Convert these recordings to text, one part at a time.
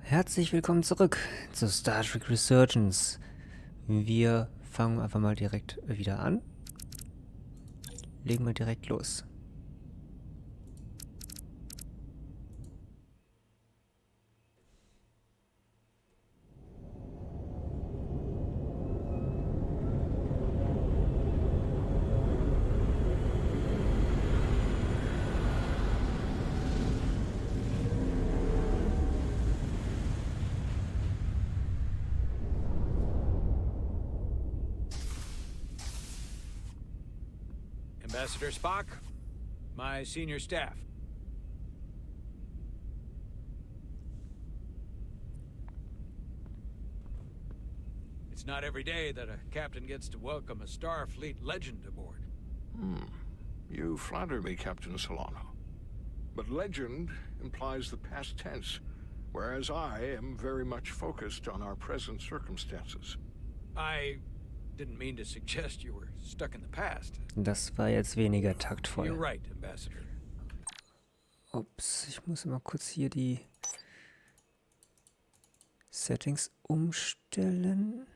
Herzlich willkommen zurück zu Star Trek Resurgence. Wir fangen einfach mal direkt wieder an. Legen wir direkt los. Ambassador Spock, my senior staff. It's not every day that a captain gets to welcome a Starfleet legend aboard. You flatter me, Captain Solano. But legend implies the past tense, whereas I am very much focused on our present circumstances. I didn't mean to suggest you were stuck in the past. Das war jetzt weniger taktvoll. You're right, Ambassador. Ups, ich muss mal kurz hier die Settings umstellen.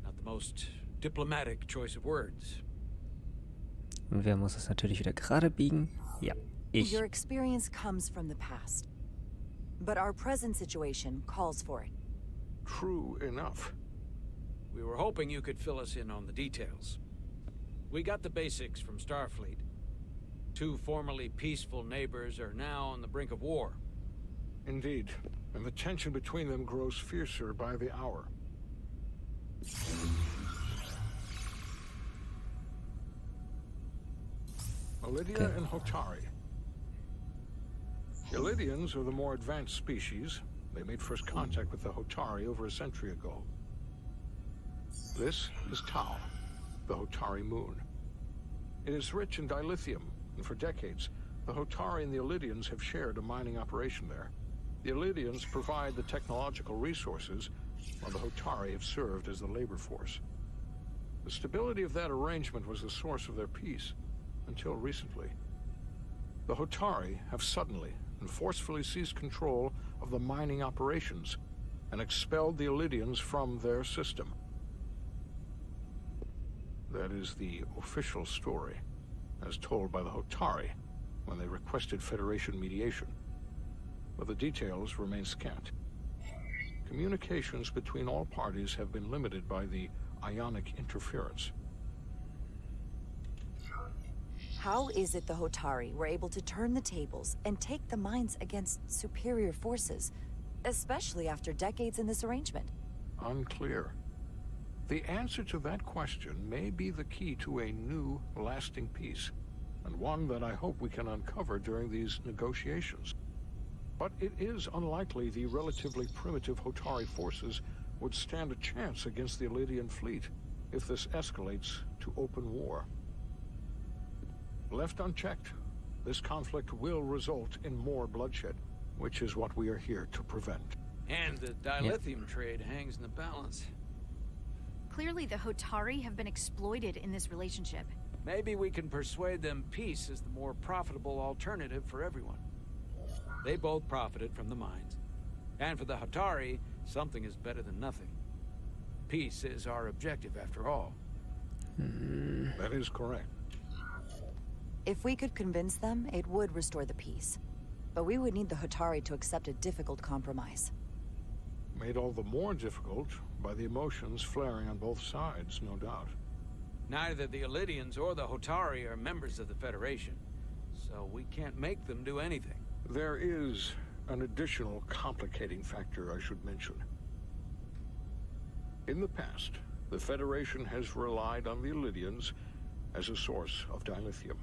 Not the most diplomatic choice of words. Und wer muss es natürlich wieder gerade biegen? Ja, ich. Your experience comes from the past. But our present situation calls for it. True enough. We were hoping you could fill us in on the details. We got the basics from Starfleet. Two formerly peaceful neighbors are now on the brink of war. Indeed, and the tension between them grows fiercer by the hour. Lydia and Hotari. The Lydians are the more advanced species. They made first contact with the Hotari over a century ago. This is Tau, the Hotari moon. It is rich in dilithium, and for decades, the Hotari and the Lydians have shared a mining operation there. The Lydians provide the technological resources, while the Hotari have served as the labor force. The stability of that arrangement was the source of their peace. Until recently. The Hotari have suddenly and forcefully seized control of the mining operations and expelled the Lydians from their system. That is the official story, as told by the Hotari when they requested Federation mediation. But the details remain scant. Communications between all parties have been limited by the ionic interference. How is it the Hotari were able to turn the tables and take the mines against superior forces, especially after decades in this arrangement? Unclear. The answer to that question may be the key to a new, lasting peace, and one that I hope we can uncover during these negotiations. But it is unlikely the relatively primitive Hotari forces would stand a chance against the Lydian fleet if this escalates to open war. Left unchecked, this conflict will result in more bloodshed, which is what we are here to prevent. And the dilithium trade hangs in the balance. Clearly, the Hotari have been exploited in this relationship. Maybe we can persuade them peace is the more profitable alternative for everyone. They both profited from the mines. And for the Hotari, something is better than nothing. Peace is our objective, after all. That is correct. If we could convince them, it would restore the peace. But we would need the Hotari to accept a difficult compromise. Made all the more difficult by the emotions flaring on both sides, no doubt. Neither the Lydians or the Hotari are members of the Federation, so we can't make them do anything. There is an additional complicating factor I should mention. In the past, the Federation has relied on the Lydians as a source of dilithium.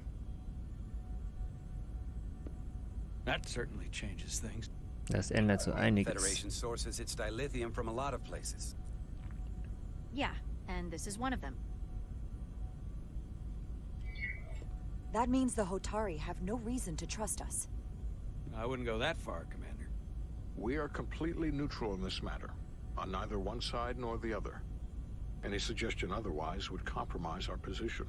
That certainly changes things. Das ändert so einiges. Federation sources its dilithium from a lot of places. Yeah, and this is one of them. That means the Hotari have no reason to trust us. I wouldn't go that far, Commander. We are completely neutral in this matter, on neither one side nor the other. Any suggestion otherwise would compromise our position.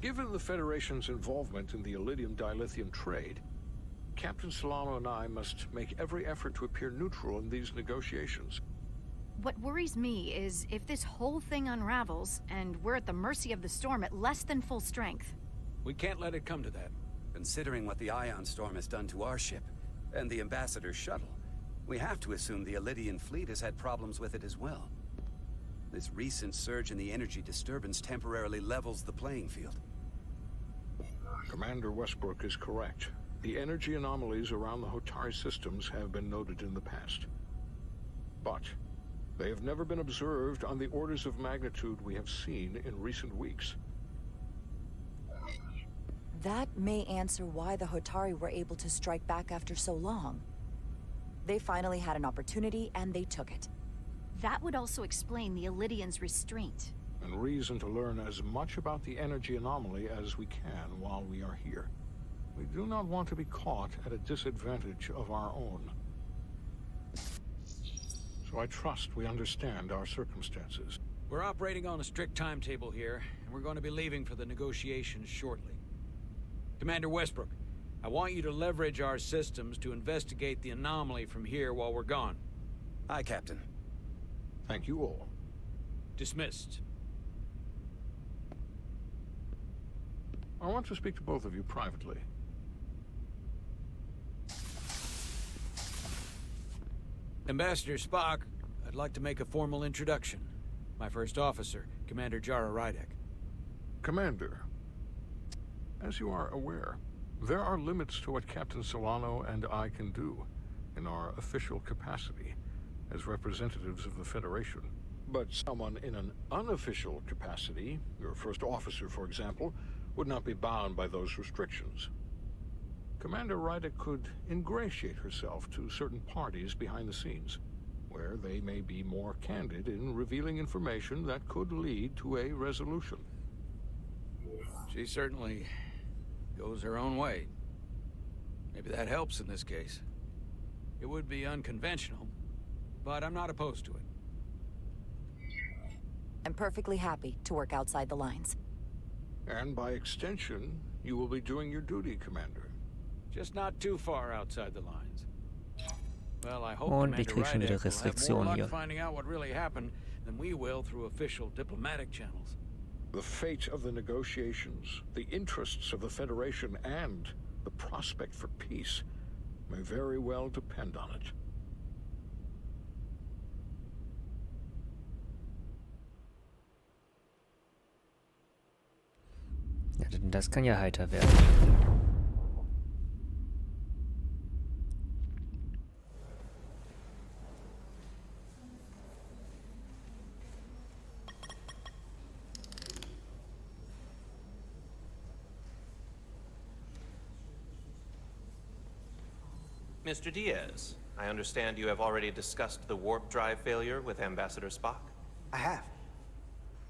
Given the Federation's involvement in the iridium-dilithium trade, Captain Solano and I must make every effort to appear neutral in these negotiations. What worries me is if this whole thing unravels, and we're at the mercy of the storm at less than full strength. We can't let it come to that. Considering what the ion storm has done to our ship, and the Ambassador's shuttle, we have to assume the Elydian fleet has had problems with it as well. This recent surge in the energy disturbance temporarily levels the playing field. Commander Westbrook is correct. The energy anomalies around the Hotari systems have been noted in the past. But they have never been observed on the orders of magnitude we have seen in recent weeks. That may answer why the Hotari were able to strike back after so long. They finally had an opportunity, and they took it. That would also explain the Elydians' restraint. And reason to learn as much about the energy anomaly as we can while we are here. We do not want to be caught at a disadvantage of our own. So I trust we understand our circumstances. We're operating on a strict timetable here, and we're going to be leaving for the negotiations shortly. Commander Westbrook, I want you to leverage our systems to investigate the anomaly from here while we're gone. Aye, Captain. Thank you all. Dismissed. I want to speak to both of you privately. Ambassador Spock, I'd like to make a formal introduction. My first officer, Commander Jara Rydek. Commander, as you are aware, there are limits to what Captain Solano and I can do in our official capacity as representatives of the Federation. But someone in an unofficial capacity, your first officer, for example, would not be bound by those restrictions. Commander Rydek could ingratiate herself to certain parties behind the scenes, where they may be more candid in revealing information that could lead to a resolution. She certainly goes her own way. Maybe that helps in this case. It would be unconventional, but I'm not opposed to it. I'm perfectly happy to work outside the lines. And by extension, you will be doing your duty, Commander. Just not too far outside the lines. Well, I hope Und wir Commander kriegen schon wieder Rydek will have more Restriktionen luck hier. finding out what really happened than we will through official diplomatic channels. The fate of the negotiations, the interests of the Federation, and the prospect for peace may very well depend on it. Ja, das kann ja heiter werden. Mr. Diaz, I understand you have already discussed the warp drive failure with Ambassador Spock? I have.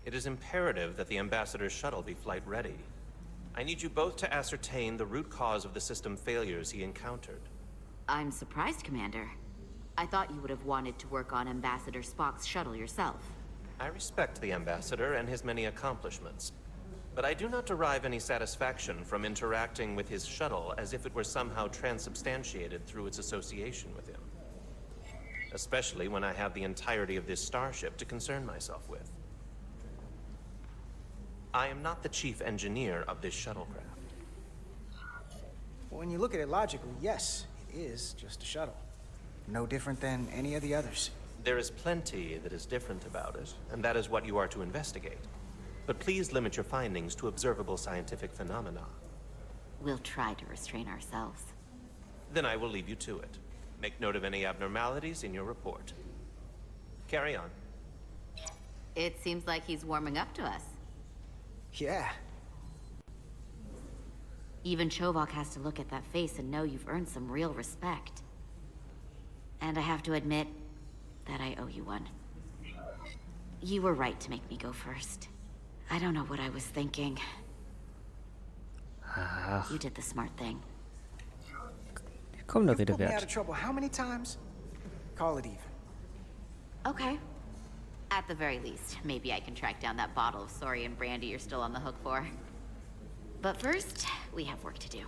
It is imperative that the Ambassador's shuttle be flight ready. I need you both to ascertain the root cause of the system failures he encountered. I'm surprised, Commander. I thought you would have wanted to work on Ambassador Spock's shuttle yourself. I respect the Ambassador and his many accomplishments, but I do not derive any satisfaction from interacting with his shuttle as if it were somehow transubstantiated through its association with him. Especially when I have the entirety of this starship to concern myself with. I am not the chief engineer of this shuttlecraft. When you look at it logically, yes, it is just a shuttle. No different than any of the others. There is plenty that is different about it, and that is what you are to investigate. But please limit your findings to observable scientific phenomena. We'll try to restrain ourselves. Then I will leave you to it. Make note of any abnormalities in your report. Carry on. It seems like he's warming up to us. Yeah. Even Chovok has to look at that face and know you've earned some real respect. And I have to admit that I owe you one. You were right to make me go first. I don't know what I was thinking. Ach, You did the smart thing. komm, der You've Rede pulled me out wert. of trouble how many times? Call it even. Okay. At the very least, maybe I can track down that bottle of Saurian brandy you're still on the hook for. But first, we have work to do.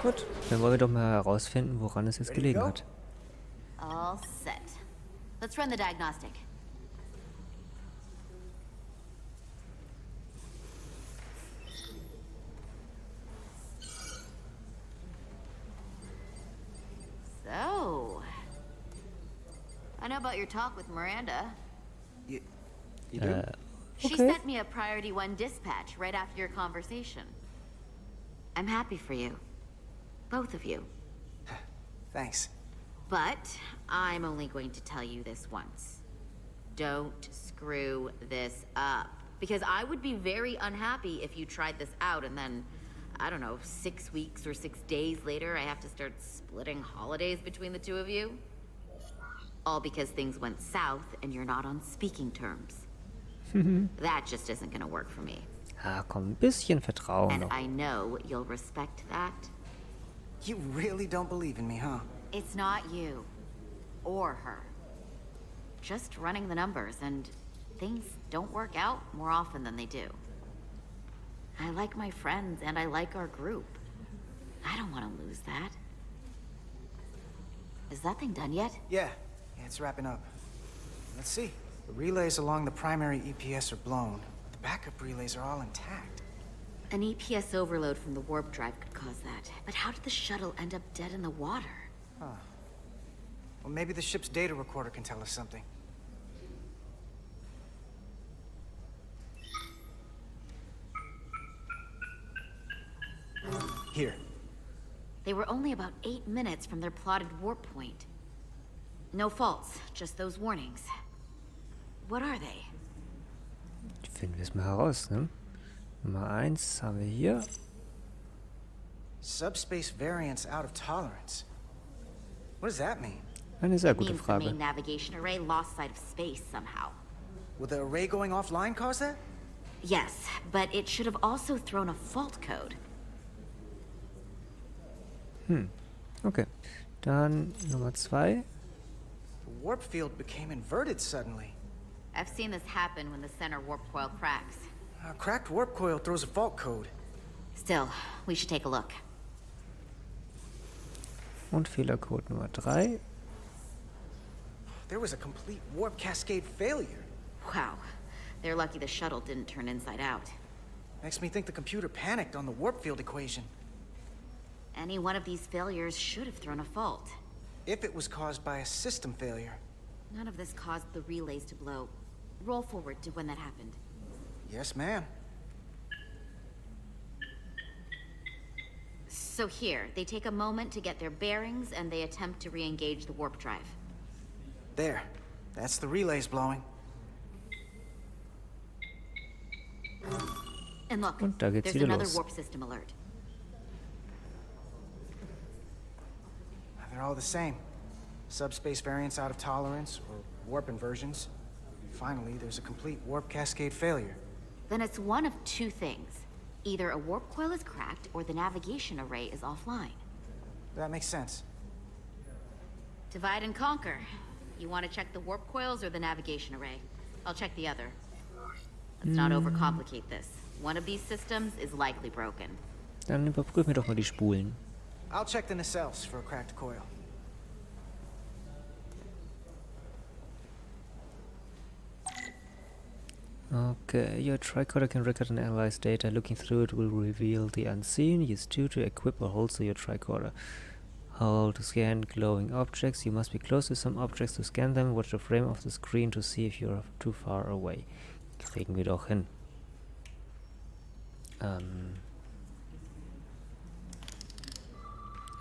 Gut, dann wollen wir doch mal herausfinden, woran es jetzt gelegen hat. All set. Let's run the diagnostic. So, I know about your talk with Miranda. You do? She sent me a priority 1 dispatch right after your conversation. I'm happy for you. Both of you. Thanks. But I'm only going to tell you this once. Don't screw this up. Because I would be very unhappy if you tried this out and then, I don't know, 6 weeks or 6 days later, I have to start splitting holidays between the two of you. All because things went south and you're not on speaking terms. That just isn't gonna work for me. Ah, komm, ein bisschen Vertrauen And noch. I know you'll respect that. You really don't believe in me, huh? It's not you. Or her. Just running the numbers, and things don't work out more often than they do. I like my friends, and I like our group. I don't want to lose that. Is that thing done yet? Yeah, it's wrapping up. Let's see. The relays along the primary EPS are blown. The backup relays are all intact. An EPS overload from the warp drive could cause that. But how did the shuttle end up dead in the water? Huh. Well, maybe the ship's data recorder can tell us something. Here. They were only about 8 minutes from their plotted warp point. No faults, just those warnings. What are they? Finden wir es mal heraus, ne? Nummer 1 haben wir hier. Subspace variance out of tolerance. What does that mean? Eine sehr It gute means the Frage. main navigation array lost sight of space somehow. Will the array going offline cause that? Yes, but it should have also thrown a fault code. Okay. Dann Nummer 2. The warp field became inverted suddenly. I've seen this happen when the center warp coil cracks. A cracked warp coil throws a fault code. Still, we should take a look. Und Fehlercode Nummer 3. There was a complete warp cascade failure. Wow. They're lucky the shuttle didn't turn inside out. Makes me think the computer panicked on the warp field equation. Any one of these failures should have thrown a fault. If it was caused by a system failure. None of this caused the relays to blow. Roll forward to when that happened. Yes, ma'am. So here, they take a moment to get their bearings and they attempt to re-engage the warp drive. There. That's the relays blowing. And look, Und da geht's there's wieder another los. warp system alert. They're all the same. Subspace variance out of tolerance, or warp inversions. Finally, there's a complete warp cascade failure. Then it's one of two things. Either a warp coil is cracked or the navigation array is offline. That makes sense. Divide and conquer. You want to check the warp coils or the navigation array? I'll check the other. Let's not overcomplicate this. One of these systems is likely broken. Dann überprüfen wir doch mal die Spulen. I'll check the nacelles for a cracked coil. Okay, your tricorder can record and analyze data. Looking through it will reveal the unseen. Use 2 to equip or holster your tricorder. Hold to scan glowing objects. You must be close to some objects to scan them. Watch the frame of the screen to see if you're too far away. Kriegen wir doch hin.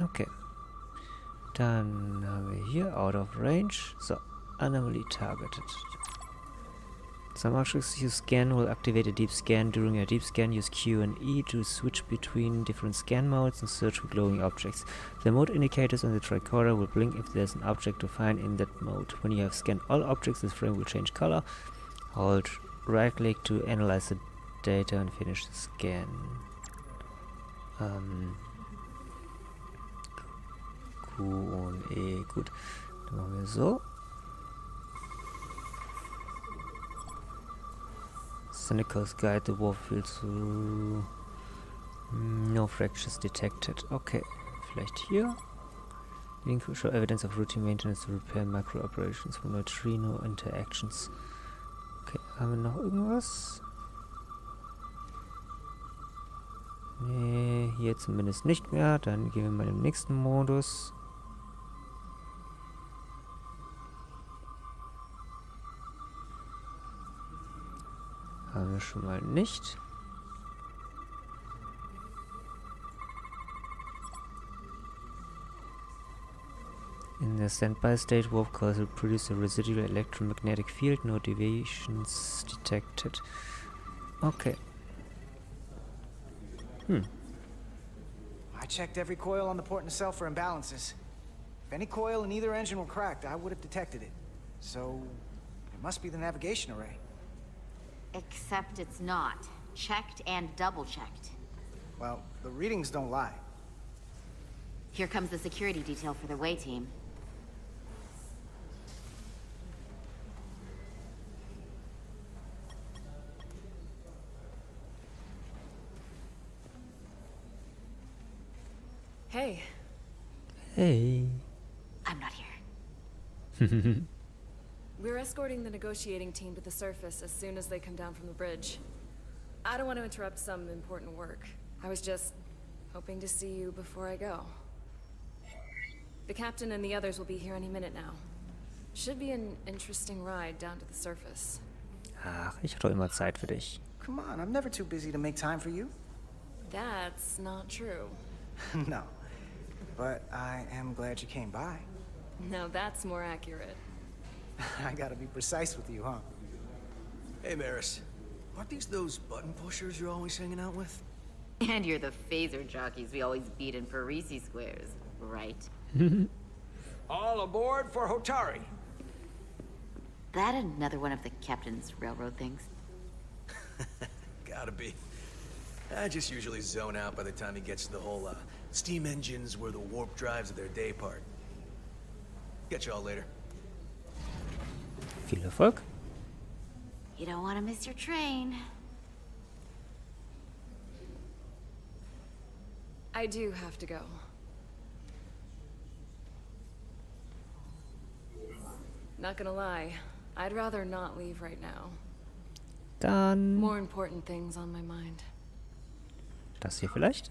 Okay. Dann haben wir hier out of range. So, anomaly targeted. Some objects you scan will activate a deep scan. During a deep scan, use Q and E to switch between different scan modes and search for glowing objects. The mode indicators on the tricorder will blink if there's an object to find in that mode. When you have scanned all objects, this frame will change color. Hold right click to analyze the data and finish the scan. Q und E, gut. Dann machen wir so. Cynicals guide the warfield through. No fractures detected. Okay, vielleicht hier. Link show evidence of routine maintenance to repair micro operations for neutrino interactions. Okay, haben wir noch irgendwas? Nee, hier zumindest nicht mehr. Dann gehen wir mal im nächsten Modus. Haben wir schon mal nicht. In the standby state, warp cores will produce a residual electromagnetic field, no deviations detected. Okay. I checked every coil on the port nacelle for imbalances. If any coil in either engine were cracked, I would have detected it. So, it must be the navigation array. Except it's not. Checked and double-checked. Well, the readings don't lie. Here comes the security detail for the way team. Hey. Hey. I'm not here. We're escorting the negotiating team to the surface as soon as they come down from the bridge. I don't want to interrupt some important work. I was just hoping to see you before I go. The captain and the others will be here any minute now. Should be an interesting ride down to the surface. Ach, ich habe doch immer Zeit für dich. Come on, I'm never too busy to make time for you. That's not true. No. But I am glad you came by. Now that's more accurate. I gotta be precise with you, huh? Hey, Maris. Aren't these those button pushers you're always hanging out with? And you're the phaser jockeys we always beat in Parisi squares, right? All aboard for Hotari. That another one of the captain's railroad things? Gotta be. I just usually zone out by the time he gets to the whole, steam engines were the warp drives of their day part. Catch y'all later. Viel Erfolg. You don't want to miss your train. I do have to go. Not gonna lie, I'd rather not leave right now. Dann More important things on my mind. das hier vielleicht?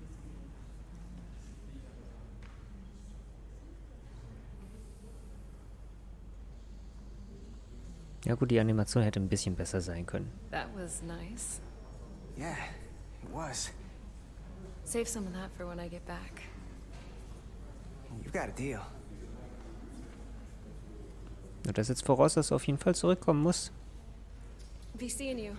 Ja gut, die Animation hätte ein bisschen besser sein können. That was nice. Yeah, it was. Save some of that for when I get back. You've got a deal. Und das setzt voraus, dass du auf jeden Fall zurückkommen musst. Be seeing you.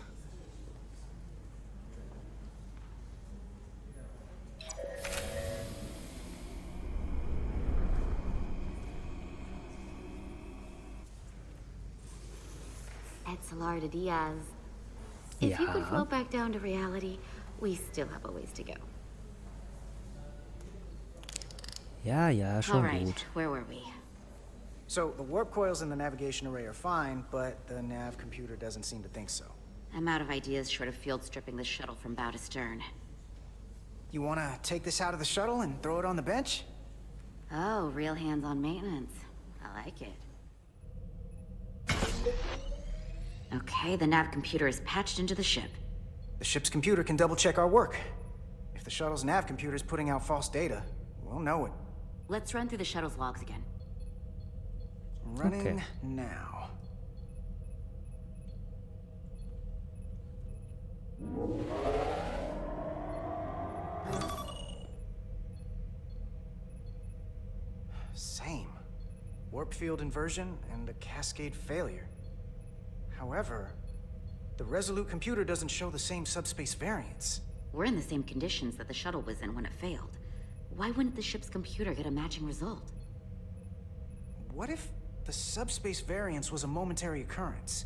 Etzelar de Diaz. If you could float back down to reality, we still have a ways to go. Ja, ja, All schon right, gut. where were we? So, the warp coils in the navigation array are fine, but the nav computer doesn't seem to think so. I'm out of ideas short of field stripping the shuttle from bow to stern. You wanna take this out of the shuttle and throw it on the bench? Oh, real hands-on maintenance. I like it. Okay, the nav computer is patched into the ship. The ship's computer can double-check our work. If the shuttle's nav computer is putting out false data, we'll know it. Let's run through the shuttle's logs again. Running now. Same. Warp field inversion and a cascade failure. However, the Resolute computer doesn't show the same subspace variance. We're in the same conditions that the shuttle was in when it failed. Why wouldn't the ship's computer get a matching result? What if the subspace variance was a momentary occurrence?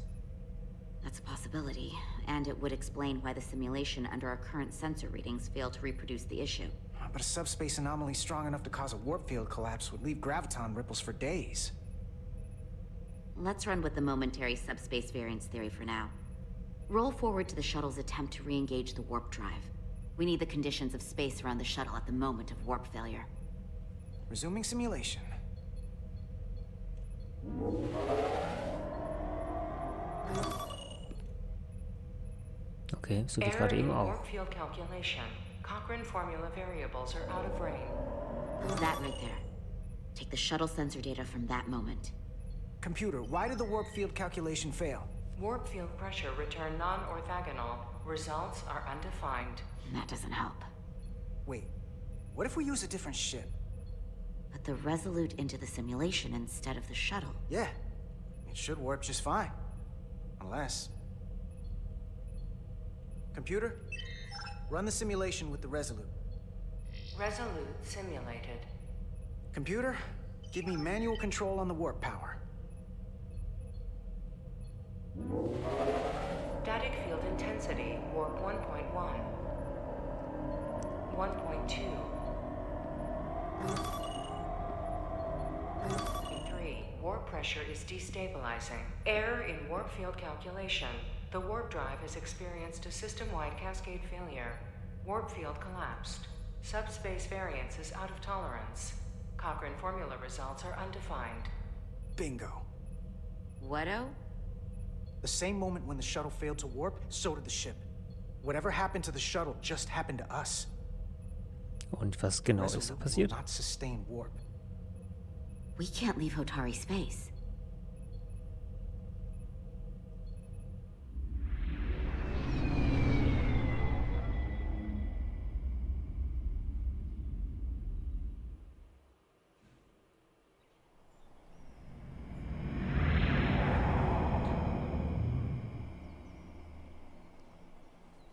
That's a possibility, and it would explain why the simulation under our current sensor readings failed to reproduce the issue. But a subspace anomaly strong enough to cause a warp field collapse would leave graviton ripples for days. Let's run with the momentary subspace variance theory for now. Roll forward to the shuttle's attempt to re-engage the warp drive. We need the conditions of space around the shuttle at the moment of warp failure. Resuming simulation. Okay, so wie gerade eben auch. Warpfield calculation. Cochrane formula variables are out of range. That right there. Take the shuttle sensor data from that moment. Computer, why did the warp field calculation fail? Warp field pressure returned non-orthogonal. Results are undefined. That doesn't help. Wait, what if we use a different ship? Put the Resolute into the simulation instead of the shuttle. Yeah, it should warp just fine. Unless... Computer, run the simulation with the Resolute. Resolute simulated. Computer, give me manual control on the warp power. Static field intensity, warp 1.1. 1.2. 3. Warp pressure is destabilizing. Error in warp field calculation. The warp drive has experienced a system-wide cascade failure. Warp field collapsed. Subspace variance is out of tolerance. Cochrane formula results are undefined. Bingo. What-o? The same moment when the shuttle failed to warp, so did the ship. Whatever happened to the shuttle just happened to us. Und was genau ist da Resolute passiert? will not sustain warp. We can't leave Hotari space.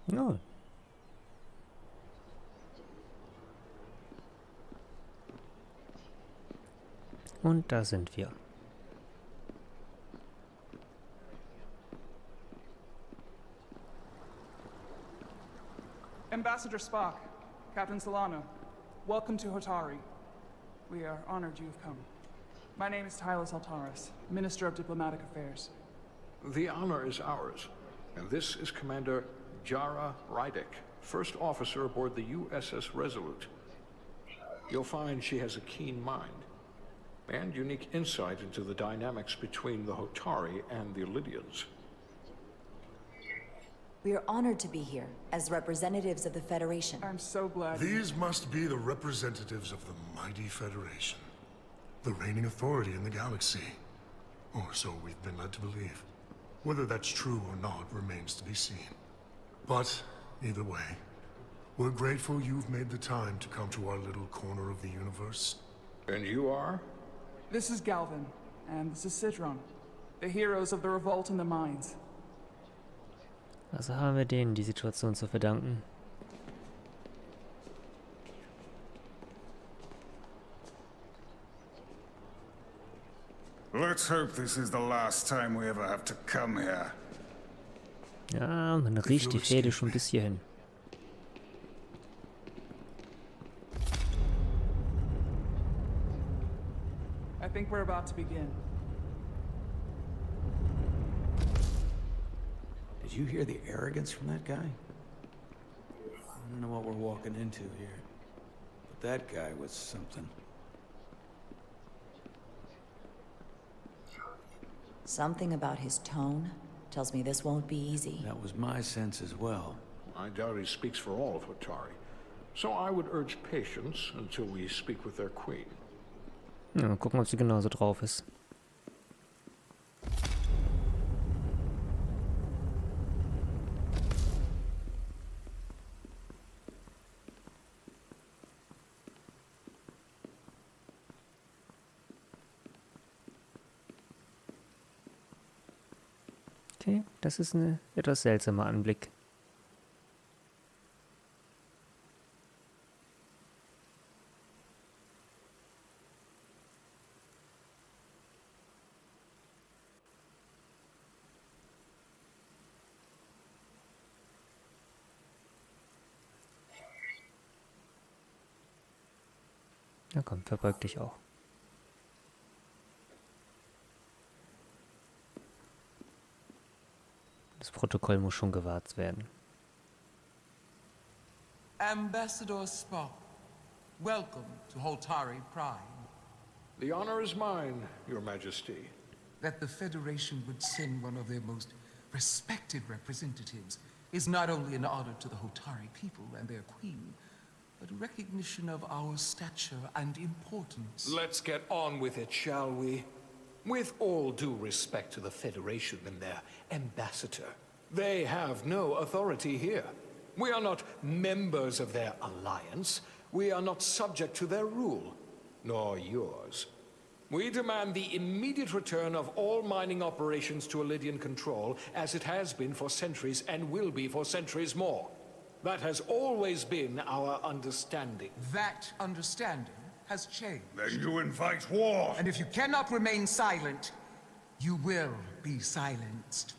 Ja. Und da sind wir. Ambassador Spock, Captain Solano, welcome to Hotari. We are honored you have come. My name is Tyler Saltaris, Minister of Diplomatic Affairs. The honor is ours, and this is Commander Jara Rydick, first officer aboard the USS Resolute. You'll find she has a keen mind, and unique insight into the dynamics between the Hotari and the Lydians. We are honored to be here, as representatives of the Federation. I'm so glad. These must be the representatives of the mighty Federation. The reigning authority in the galaxy. Or so we've been led to believe. Whether that's true or not remains to be seen. But, either way, we're grateful you've made the time to come to our little corner of the universe. And you are? This is Galvin, and this is Sidron, the heroes of the revolt in the mines. Also haben wir denen die Situation zu verdanken. Let's hope this is the last time we ever have to come here. Ja, man riecht die Fäde schon bis hierhin. I think we're about to begin. Did you hear the arrogance from that guy? I don't know what we're walking into here, but that guy was something. Something about his tone tells me this won't be easy. That was my sense as well. I doubt he speaks for all of Hotari, so I would urge patience until we speak with their queen. Ja, mal gucken, ob sie genauso drauf ist. Okay, das ist ein etwas seltsamer Anblick. Na komm, verbeug dich auch. Protokoll muss schon gewahrt werden. Ambassador Spock, welcome to Holtari Prime. The honor is mine, Your Majesty. That the Federation would send one of their most respected representatives is not only an honor to the Holtari people and their queen, but a recognition of our stature and importance. Let's get on with it, shall we? With all due respect to the Federation and their ambassador, they have no authority here. We are not members of their alliance. We are not subject to their rule, nor yours. We demand the immediate return of all mining operations to Elydian control, as it has been for centuries and will be for centuries more. That has always been our understanding. That understanding has changed. Then you invite war. And if you cannot remain silent, you will be silenced.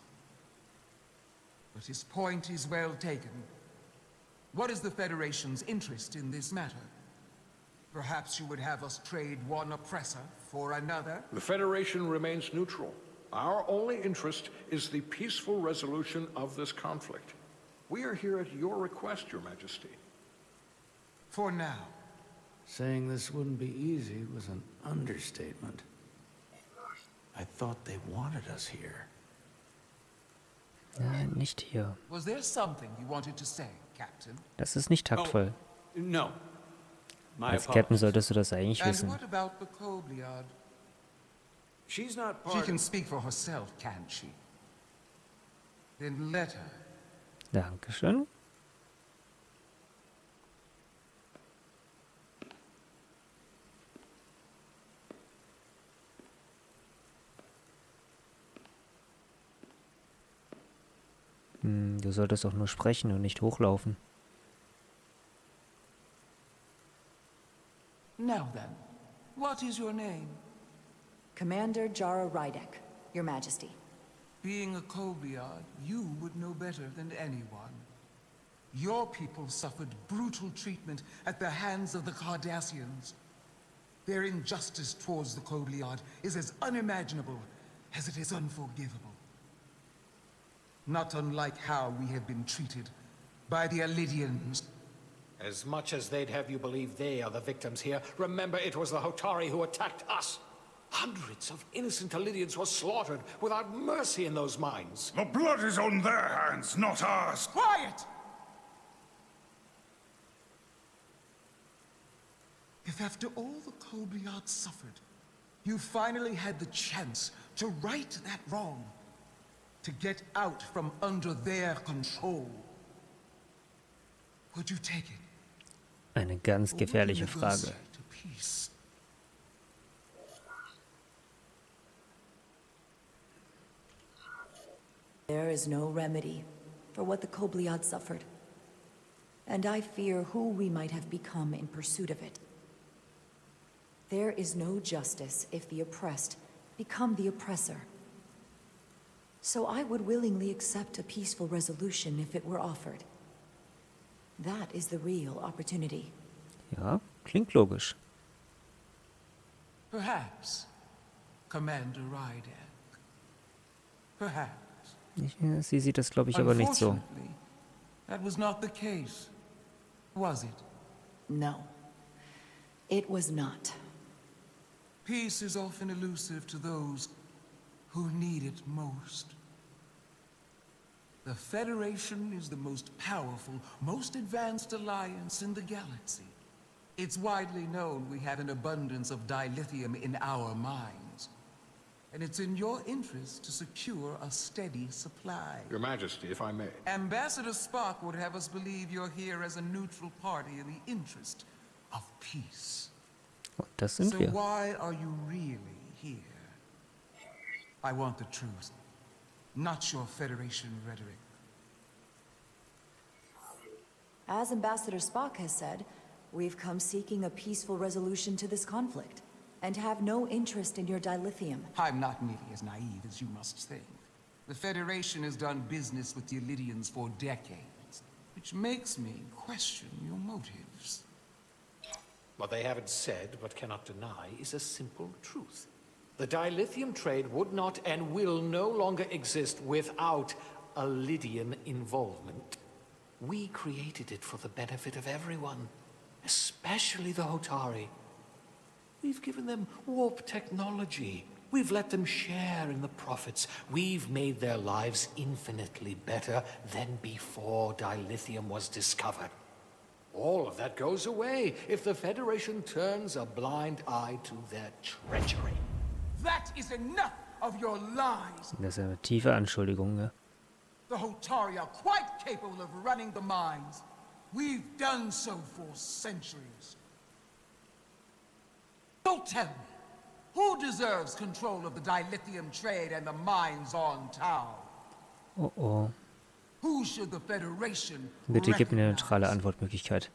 But his point is well taken. What is the Federation's interest in this matter? Perhaps you would have us trade one oppressor for another? The Federation remains neutral. Our only interest is the peaceful resolution of this conflict. We are here at your request, Your Majesty. For now. Saying this wouldn't be easy was an understatement. I thought they wanted us here. Nein, nicht hier. Was there something you wanted to say, Captain? Das ist nicht taktvoll. No. Als Captain solltest du das eigentlich wissen. And what about the Kobliad? She's not She can speak for herself, can't she? Then let her. Dankeschön. Du solltest auch nur sprechen und nicht hochlaufen. Now then, what is your name? Commander Jara Rydek, Your Majesty. Being a Kobliad, you would know better than anyone. Your people suffered brutal treatment at the hands of the Cardassians. Their injustice towards the Kobliad is as unimaginable as it is unforgivable. Not unlike how we have been treated by the Elydians. As much as they'd have you believe they are the victims here, remember it was the Hotari who attacked us. Hundreds of innocent Elydians were slaughtered without mercy in those mines. The blood is on their hands, not ours. Quiet! If after all the Kobliad suffered, you finally had the chance to right that wrong, to get out from under their control, would you take it? Eine ganz gefährliche Frage. There is no remedy for what the Kobliad suffered, and I fear who we might have become in pursuit of it. There is no justice if the oppressed become the oppressor. So I would willingly accept a peaceful resolution if it were offered. That is the real opportunity. Ja, klingt logisch. Perhaps, Commander Rydek. Perhaps. Sie sieht das, glaube ich, aber nicht so. That was not the case, was it? No, it was not. Peace is often elusive to those who need it most. The Federation is the most powerful, most advanced alliance in the galaxy. It's widely known we have an abundance of dilithium in our mines. And it's in your interest to secure a steady supply. Your Majesty, if I may. Ambassador Spock would have us believe you're here as a neutral party in the interest of peace. Und das sind So wir. why are you really here? I want the truth, not your Federation rhetoric. As Ambassador Spock has said, we've come seeking a peaceful resolution to this conflict, and have no interest in your dilithium. I'm not nearly as naive as you must think. The Federation has done business with the Elydians for decades, which makes me question your motives. What they haven't said, but cannot deny, is a simple truth. The dilithium trade would not and will no longer exist without a Lydian involvement. We created it for the benefit of everyone, especially the Hotari. We've given them warp technology. We've let them share in the profits. We've made their lives infinitely better than before dilithium was discovered. All of that goes away if the Federation turns a blind eye to their treachery. That is enough of your lies. Das ist eine tiefe Anschuldigung, ne? The Hotari are quite capable of running the mines. We've done so for centuries. So tell me, who deserves control of the dilithium trade and the mines on Tau? Oh oh. Who should the Federation Bitte gib mir eine recognize? neutrale Antwortmöglichkeit.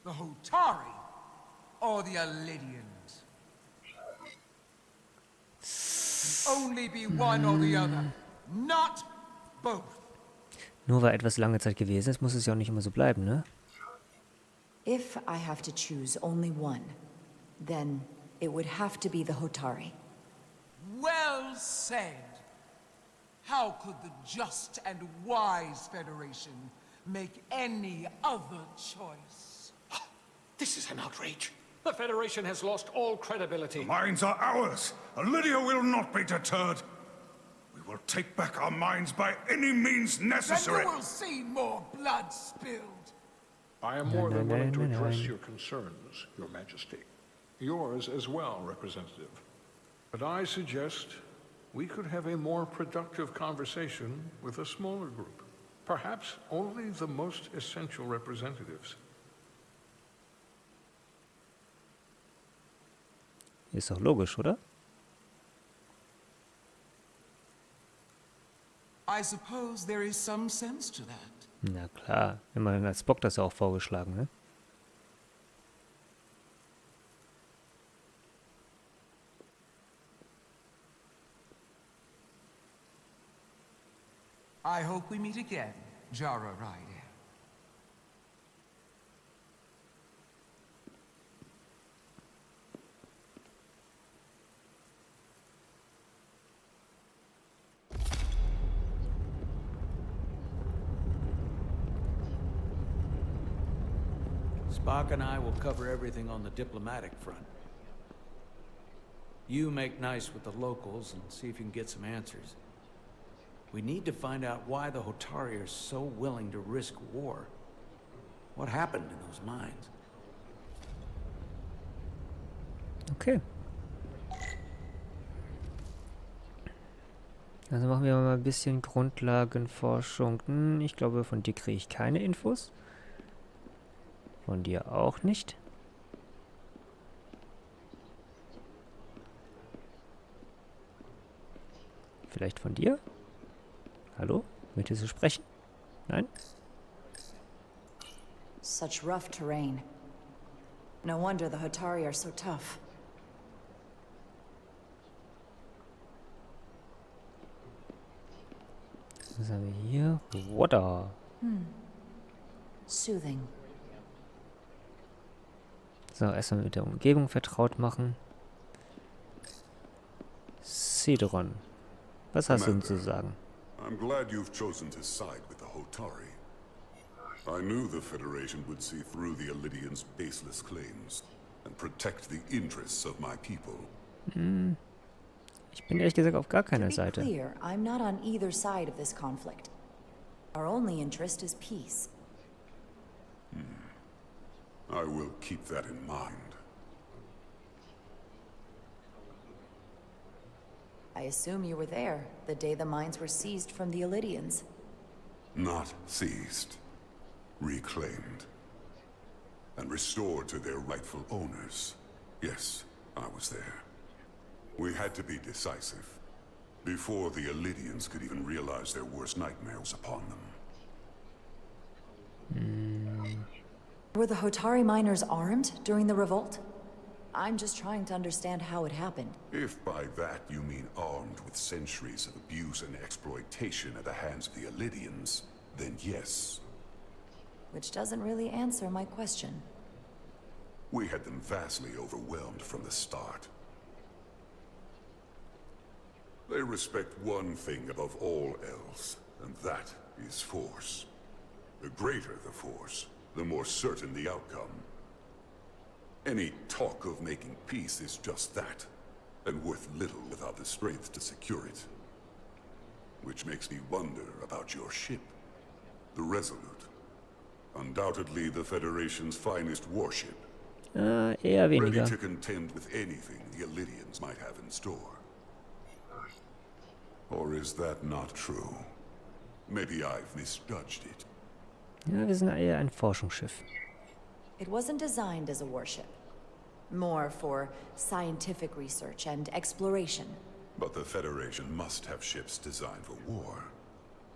The Hotari or the Lydians? Only be one or the other, not both. Nur weil etwas lange Zeit gewesen ist, muss es ja auch nicht immer so bleiben, ne? If I have to choose only one, then it would have to be the Hotari. Well said. How could the just and wise Federation make any other choice? This is an outrage. The Federation has lost all credibility. The mines are ours. Lydia will not be deterred. We will take back our mines by any means necessary. Then you will see more blood spilled. I am more than willing to address your concerns, Your Majesty. Yours as well, Representative. But I suggest we could have a more productive conversation with a smaller group. Perhaps only the most essential representatives. Ist doch logisch, oder? I suppose there is some sense to that. Na klar, immerhin hat Spock das ja auch vorgeschlagen, ne? I hope we meet again, Jara Ryder. Spock and I will cover everything on the diplomatic front. You make nice with the locals and see if you can get some answers. We need to find out why the Hotari are so willing to risk war. What happened in those mines? Okay. Also machen wir mal ein bisschen Grundlagenforschung. Ich glaube, von dir kriege ich keine Infos. Von dir auch nicht. Vielleicht von dir? Hallo? Möchtest du sprechen? Nein? Such rough terrain. No wonder the Hotari are so tough. Was haben wir hier? Water. Soothing. So, erstmal mit der Umgebung vertraut machen. Cedron. Was hast du denn zu sagen? I'm glad you've chosen to side with the Hotari. I knew the Federation would see through the Elidians' baseless claims and protect the interests of my people. Ich bin ehrlich gesagt auf gar keiner To be Seite. clear, I'm not on either side of this conflict. Our only interest is peace. I will keep that in mind. I assume you were there the day the mines were seized from the Elidians. Not seized, reclaimed, and restored to their rightful owners. Yes, I was there. We had to be decisive, before the Elidians could even realize their worst nightmares upon them. Were the Hotari miners armed during the revolt? I'm just trying to understand how it happened. If by that you mean armed with centuries of abuse and exploitation at the hands of the Elidians, then yes. Which doesn't really answer my question. We had them vastly overwhelmed from the start. They respect one thing above all else, And that is force. The greater the force, the more certain the outcome. Any talk of making peace is just that, and worth little without the strength to secure it. Which makes me wonder about your ship, the Resolute. Undoubtedly the Federation's finest warship. Eher Ready weniger. to contend with anything the Illyrians might have in store. Or is that not true? Maybe I've misjudged it. Ja, wir sind eher ein Forschungsschiff. It wasn't designed as a warship. More for scientific research and exploration. But the Federation must have ships designed for war.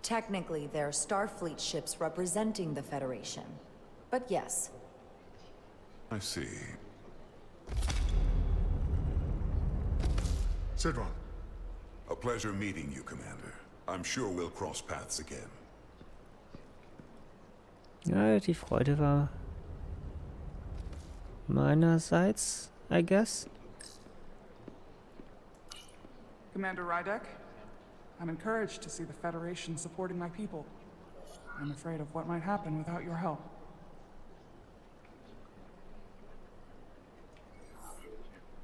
Technically, they're Starfleet ships representing the Federation. But yes. I see. Sidron. A pleasure meeting you, Commander. I'm sure we'll cross paths again. Ja, die Freude war meinerseits, I guess. Commander Rydek, I'm encouraged to see the Federation supporting my people. I'm afraid of what might happen without your help.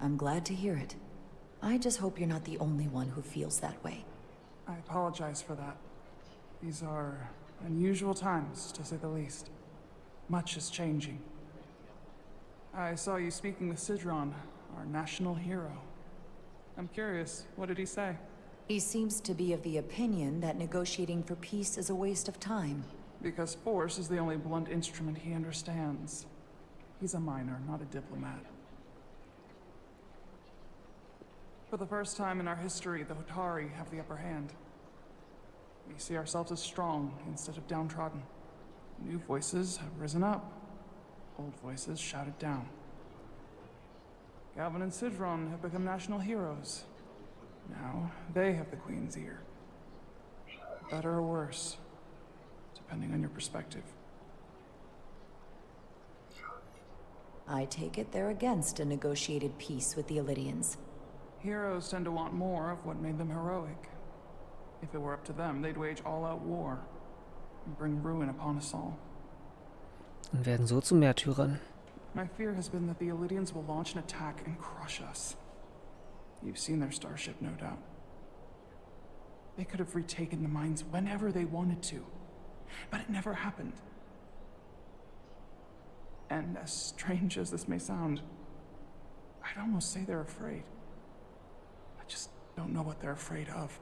I'm glad to hear it. I just hope you're not the only one who feels that way. I apologize for that. These are unusual times, to say the least. Much is changing. I saw you speaking with Sidron, our national hero. I'm curious, what did he say? He seems to be of the opinion that negotiating for peace is a waste of time. Because force is the only blunt instrument he understands. He's a miner, not a diplomat. For the first time in our history, the Hotari have the upper hand. We see ourselves as strong instead of downtrodden. New voices have risen up. Old voices shouted down. Galvin and Sidron have become national heroes. Now they have the Queen's ear. Better or worse, depending on your perspective. I take it they're against a negotiated peace with the Illyrians. Heroes tend to want more of what made them heroic. If it were up to them, they'd wage all-out war and bring ruin upon us all. Und werden so zu Märtyrern. My fear has been that the Illyrians will launch an attack and crush us. You've seen their starship, no doubt. They could have retaken the mines whenever they wanted to, but it never happened. And as strange as this may sound, I'd almost say they're afraid. I just don't know what they're afraid of.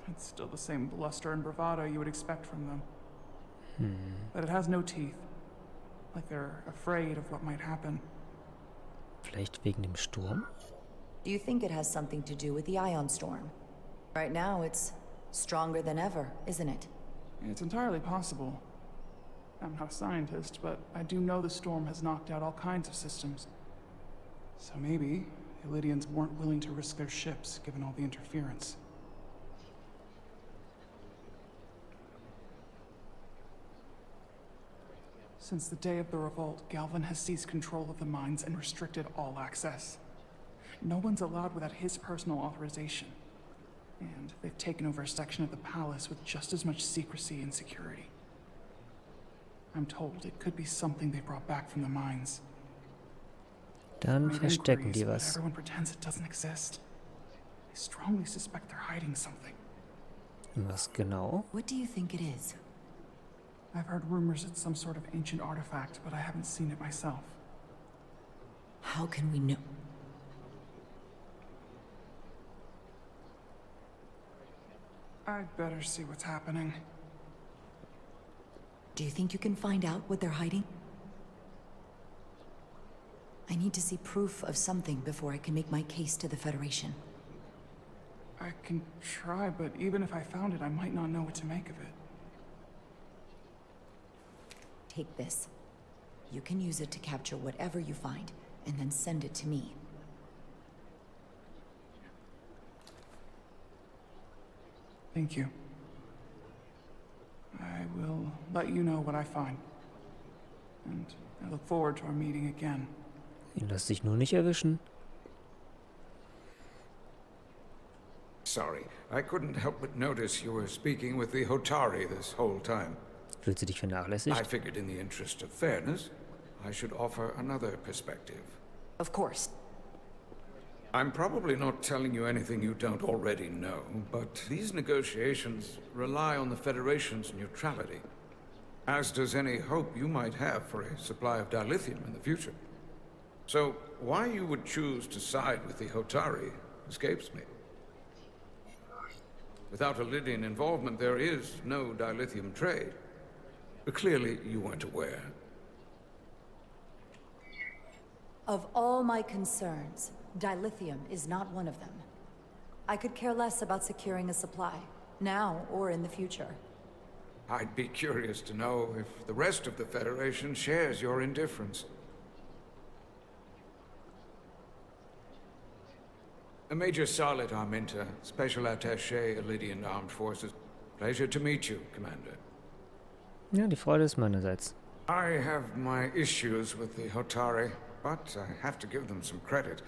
It's still the same bluster and bravado you would expect from them. But it has no teeth. Like they're afraid of what might happen. Vielleicht wegen dem Sturm? Do you think it has something to do with the ion storm? Right now, it's stronger than ever, isn't it? It's entirely possible. I'm not a scientist, but I do know the storm has knocked out all kinds of systems. So maybe the Illyrians weren't willing to risk their ships, given all the interference. Since the day of the revolt, Galvin has seized control of the mines and restricted all access. No one's allowed without his personal authorization. And they've taken over a section of the palace with just as much secrecy and security. I'm told it could be something they brought back from the mines. Dann Made verstecken inquiries, die but was. everyone pretends it doesn't exist. I strongly suspect they're hiding something. Was genau? What do you think it is? I've heard rumors it's some sort of ancient artifact, but I haven't seen it myself. How can we know? I'd better see what's happening. Do you think you can find out what they're hiding? I need to see proof of something before I can make my case to the Federation. I can try, but even if I found it, I might not know what to make of it. Take this. You can use it to capture whatever you find, and then send it to me. Thank you. I will let you know what I find. And I look forward to our meeting again. Ihn lässt sich nur nicht erwischen. Sorry, I couldn't help but notice you were speaking with the Hotari this whole time. Fühlt sie dich vernachlässigt? I figured in the interest of fairness, I should offer another perspective. Of course. I'm probably not telling you anything you don't already know, but these negotiations rely on the Federation's neutrality, as does any hope you might have for a supply of dilithium in the future. So, why you would choose to side with the Hotari escapes me. Without Lydian involvement, there is no dilithium trade. But clearly, you weren't aware. Of all my concerns, dilithium is not one of them. I could care less about securing a supply, now or in the future. I'd be curious to know if the rest of the Federation shares your indifference. Major Solid Arminta, Special Attaché, Lydian Armed Forces. Pleasure to meet you, Commander. Ja, die Freude ist meinerseits. I have my issues with the Hotari, but I have to give them some credit.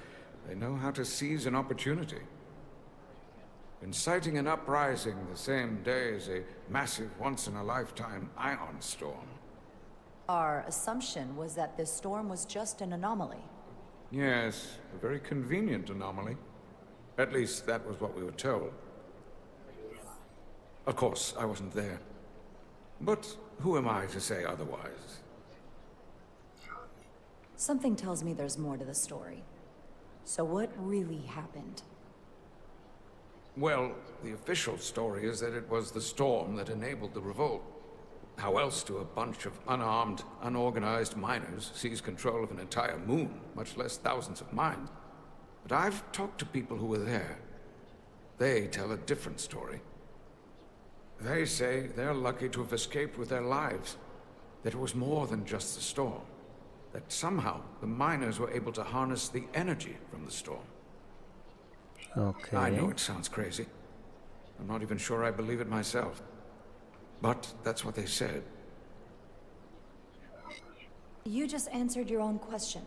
They know how to seize an opportunity. Inciting an uprising the same day as a massive, once-in-a-lifetime ion storm. Our assumption was that this storm was just an anomaly. Yes, a very convenient anomaly. At least, that was what we were told. Of course, I wasn't there. But who am I to say otherwise? Something tells me there's more to the story. So what really happened? Well, the official story is that it was the storm that enabled the revolt. How else do a bunch of unarmed, unorganized miners seize control of an entire moon, much less thousands of mines? But I've talked to people who were there. They tell a different story. They say they're lucky to have escaped with their lives. That it was more than just the storm. That somehow the miners were able to harness the energy from the storm. Okay. I know it sounds crazy. I'm not even sure I believe it myself. But that's what they said. You just answered your own question.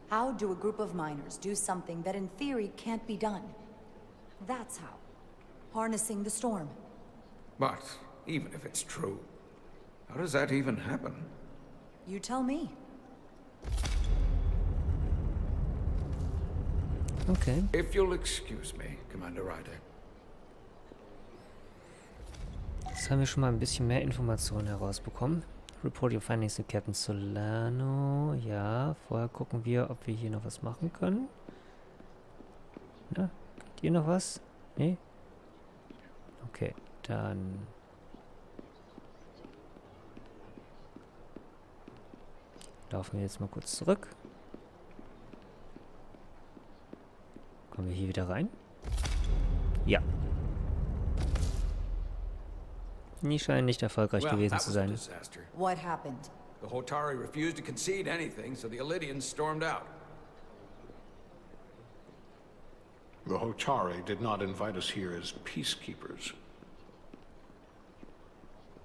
How do a group of miners do something that in theory can't be done? That's how. Harnessing the storm. But even if it's true, how does that even happen? You tell me. Okay. If you'll excuse me, Commander Ryder. Jetzt haben wir schon mal ein bisschen mehr Informationen herausbekommen. Report your findings to Captain Solano. Ja, vorher gucken wir, ob wir hier noch was machen können. Na, geht hier noch was? Nee? Okay, dann... laufen wir jetzt mal kurz zurück. Kommen wir hier wieder rein? Ja. Die scheinen nicht erfolgreich gewesen zu sein. What happened? The Hotari refused to concede anything, so the Illydians stormed out. The Hotari did not invite us here as peacekeepers.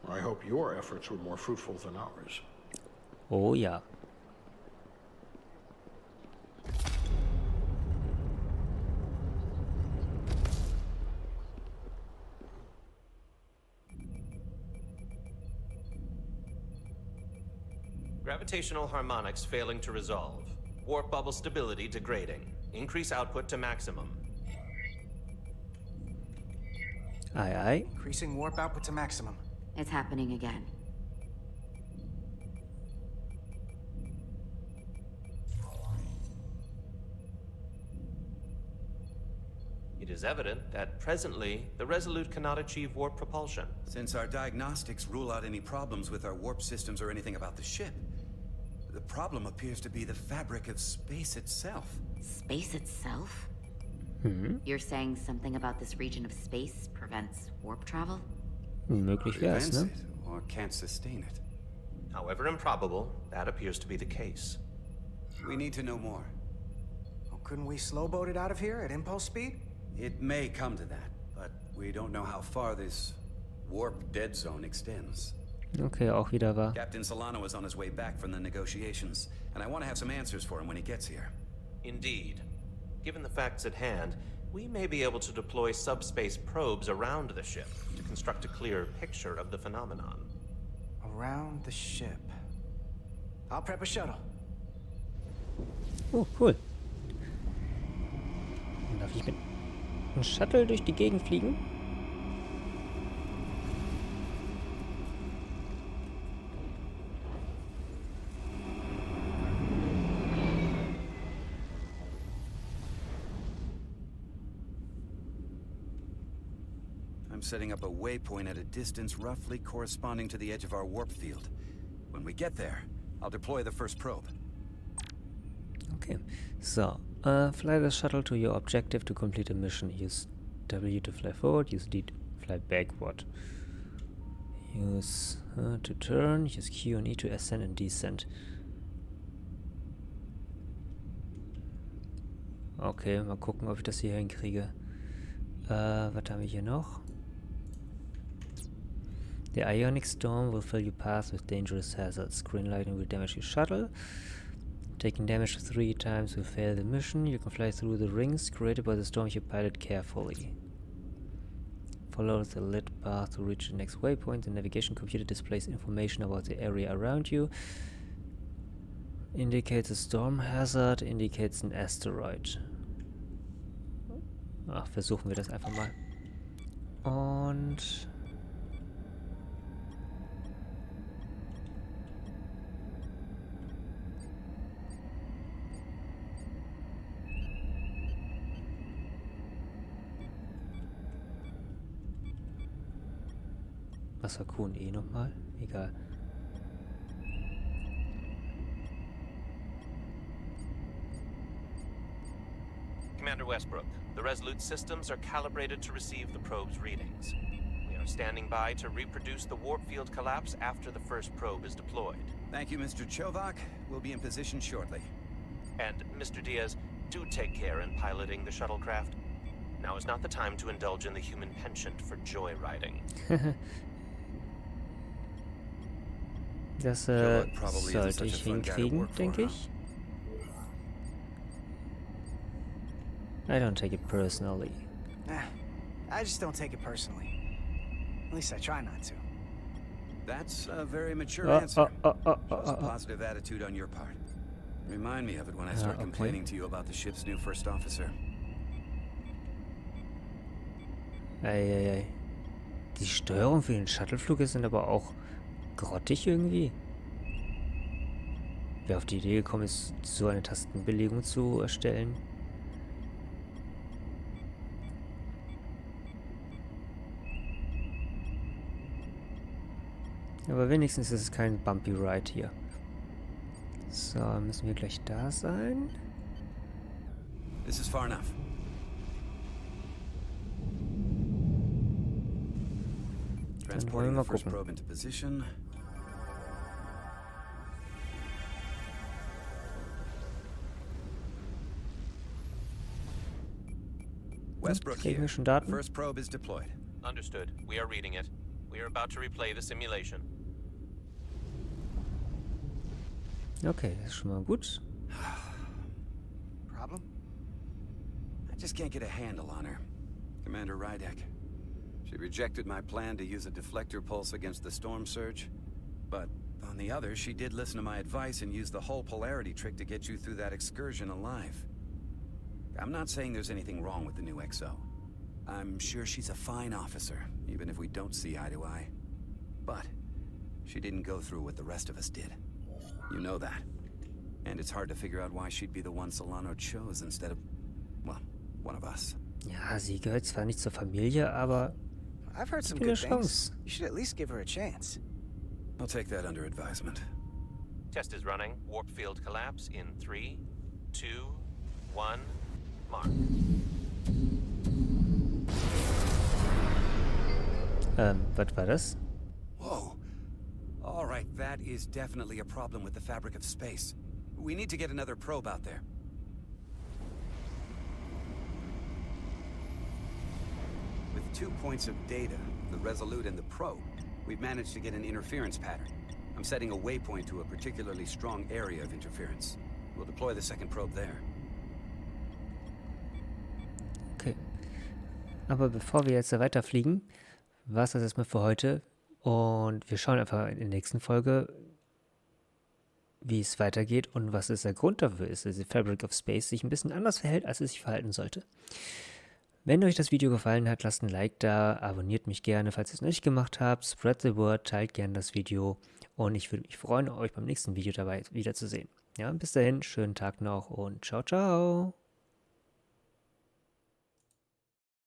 I hope your efforts were more fruitful than ours. Oh ja. Gravitational harmonics failing to resolve. Warp bubble stability degrading. Increase output to maximum. Aye, aye. Increasing warp output to maximum. It's happening again. It is evident that presently, the Resolute cannot achieve warp propulsion. Since our diagnostics rule out any problems with our warp systems or anything about the ship, the problem appears to be the fabric of space itself. Space itself? Mhm. You're saying something about this region of space prevents warp travel? Möglich wär's, Prevents ne? it, or can't sustain it. However improbable, that appears to be the case. We need to know more. Well, couldn't we slowboat it out of here at impulse speed? It may come to that, but we don't know how far this warp dead zone extends. Okay, auch wieder wahr. Captain Solano is on his way back from the negotiations, and I want to have some answers for him when he gets here. Indeed. Given the facts at hand, we may be able to deploy subspace probes around the ship to construct a clear picture of the phenomenon. Around the ship. I'll prep a shuttle. Oh, cool. Dann darf ich mit einem Shuttle durch die Gegend fliegen? I'm setting up a waypoint at a distance roughly corresponding to the edge of our warp field. When we get there, I'll deploy the first probe. Okay, so, fly the shuttle to your objective to complete a mission. Use W to fly forward, use D to fly backward. Use to turn, use Q and E to ascend and descend. Okay, mal gucken, ob ich das hier hinkriege. Was haben wir hier noch? The ionic storm will fill your path with dangerous hazards. Green lightning will damage your shuttle. Taking damage 3 times will fail the mission. You can fly through the rings created by the storm if you pilot carefully. Follow the lit path to reach the next waypoint. The navigation computer displays information about the area around you. Indicates a storm hazard, indicates an asteroid. Ach, versuchen wir das einfach mal. Und... Was war Q und E nochmal? Egal. Commander Westbrook, the Resolute systems are calibrated to receive the probe's readings. We are standing by to reproduce the warp field collapse after the first probe is deployed. Thank you, Mr. Chovak. We'll be in position shortly. And, Mr. Diaz, do take care in piloting the shuttlecraft. Now is not the time to indulge in the human penchant for joyriding. Das sollte ich hinkriegen, denke ich. I don't take it personally. I just don't take it personally. At least I try not to. That's a very mature answer. Shows a positive attitude on your part. Remind me of it when I start complaining to you about the ship's new first officer. Eieiei. Die Steuerung für den Shuttleflug ist aber auch grottig irgendwie. Wer auf die Idee gekommen ist, so eine Tastenbelegung zu erstellen. Aber wenigstens ist es kein Bumpy Ride hier. So, müssen wir gleich da sein. This is far enough. Dann wollen wir mal gucken. Probe into position. Westbrook here. First probe is deployed. Understood. We are reading it. We are about to replay the simulation. Okay, das ist schon mal gut. Problem? I just can't get a handle on her. Commander Rydek. She rejected my plan to use a deflector pulse against the storm surge. But on the other, she did listen to my advice and use the whole polarity trick to get you through that excursion alive. I'm not saying there's anything wrong with the new XO. I'm sure she's a fine officer, even if we don't see eye to eye. But she didn't go through what the rest of us did. You know that. And it's hard to figure out why she'd be the one Solano chose instead of, well, one of us. Ja, sie gehört zwar nicht zur Familie, aber I've heard some good things. You should at least give her a chance. I'll take that under advisement. Test is running. Warp field collapse in 3, 2, 1, mark. Was war das? Whoa. All right, that is definitely a problem with the fabric of space. We need to get another probe out there. With 2 points of data, the Resolute and the probe, we've managed to get an interference pattern. I'm setting a waypoint to a particularly strong area of interference. We'll deploy the second probe there. Okay. Aber bevor wir jetzt da weiterfliegen, war es das erstmal für heute. Und wir schauen einfach in der nächsten Folge, wie es weitergeht und was es der Grund dafür ist, dass die Fabric of Space sich ein bisschen anders verhält, als es sich verhalten sollte. Wenn euch das Video gefallen hat, lasst ein Like da, abonniert mich gerne, falls ihr es noch nicht gemacht habt, spread the word, teilt gerne das Video und ich würde mich freuen, euch beim nächsten Video dabei wiederzusehen. Ja, bis dahin, schönen Tag noch und ciao, ciao!